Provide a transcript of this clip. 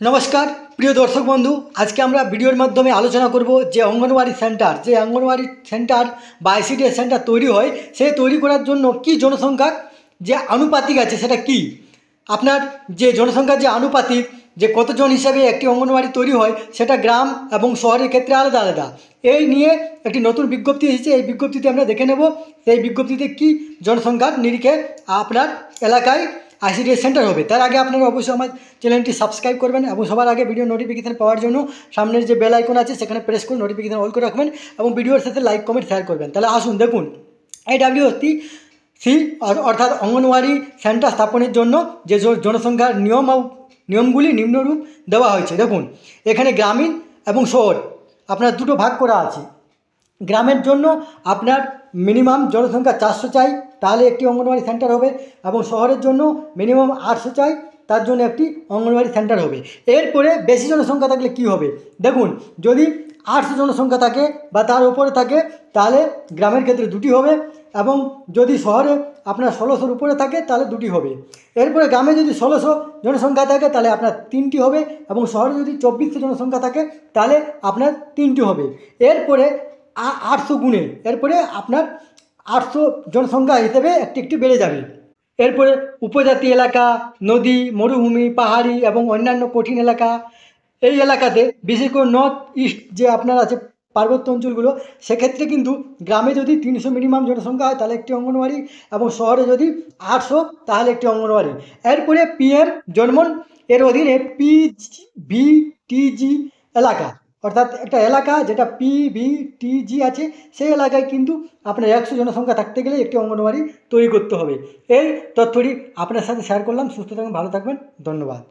नमस्कार प्रिय दर्शक बंधु आज के আমরা ভিডিওর মাধ্যমে আলোচনা করব যে অঙ্গনওয়াড়ি সেন্টার বা আইসিডিএস সেন্টার তৈরি হয় সেই তৈরি করার জন্য কি জনসংখ্যা যে আনুপাতিক আছে সেটা কি আপনার যে জনসংখ্যার যে আনুপাতিক যে কতজন হিসাবে একটি অঙ্গনওয়াড়ি তৈরি হয় সেটা গ্রাম এবং শহরের ক্ষেত্রে আলাদা আলাদা এই নিয়ে একটি নতুন বিজ্ঞপ্তি এসেছে। এই বিজ্ঞপ্তিতে আমরা দেখে নেব এই বিজ্ঞপ্তিতে কি জনসংখ্যার নিরিখে আপনার এলাকায় আইসিডিএস সেন্টার হবে। তার আগে আপনারা অবশ্যই আমার চ্যানেলটি সাবস্ক্রাইব করবেন এবং সবার আগে ভিডিও নোটিফিকেশান পাওয়ার জন্য সামনের যে বেল আইকন আছে সেখানে প্রেস করে নোটিফিকেশান অল করে রাখবেন এবং ভিডিওর সাথে লাইক কমেন্ট শেয়ার করবেন। তাহলে আসুন দেখুন AWSC অর্থাৎ অঙ্গনওয়াড়ি সেন্টার স্থাপনের জন্য যে জনসংখ্যার নিয়মগুলি নিম্নরূপ দেওয়া হয়েছে। দেখুন এখানে গ্রামীণ এবং শহর আপনার দুটো ভাগ করা আছে। গ্রামের জন্য আপনার মিনিমাম জনসংখ্যা 400 চাই, তাহলে একটি অঙ্গনওয়াড়ি সেন্টার হবে, এবং শহরের জন্য মিনিমাম 800 চাই, তার জন্য একটি অঙ্গনওয়াড়ি সেন্টার হবে। এরপরে বেশি জনসংখ্যা থাকলে কি হবে দেখুন, যদি 800 জনসংখ্যা থাকে বা তার উপরে থাকে তাহলে গ্রামের ক্ষেত্রে দুটি হবে, এবং যদি শহরে আপনার 1600-র উপরে থাকে তাহলে দুটি হবে। এরপরে গ্রামে যদি 1600 জনসংখ্যা থাকে তাহলে আপনার 3টি হবে, এবং শহরে যদি 2400 জনসংখ্যা থাকে তাহলে আপনার 3টি হবে। এরপরে 800 গুণে এরপরে আপনার 800 জনসংখ্যা হিসেবে একটি একটি বেড়ে যাবে। এরপরে উপজাতি এলাকা, নদী, মরুভূমি, পাহাড়ি এবং অন্যান্য কঠিন এলাকা, এই এলাকাতে বিশেষ করে নর্থ ইস্ট যে আপনার আছে পার্বত্য অঞ্চলগুলো, সেক্ষেত্রে কিন্তু গ্রামে যদি 300 মিনিমাম জনসংখ্যা হয় তাহলে একটি অঙ্গনওয়াড়ি, এবং শহরে যদি 800 তাহলে একটি অঙ্গনওয়াড়ি। এরপরে PM জন্মন এর অধীনে PVTG এলাকা, অর্থাৎ একটা এলাকা যেটা PVTG আছে সেই এলাকায় কিন্তু আপনার 100 জনসংখ্যা থাকতে গেলে একটি অঙ্গনওয়াড়ি তৈরি করতে হবে। এই তথ্যটি আপনার সাথে শেয়ার করলাম। সুস্থ থাকবেন, ভালো থাকবেন, ধন্যবাদ।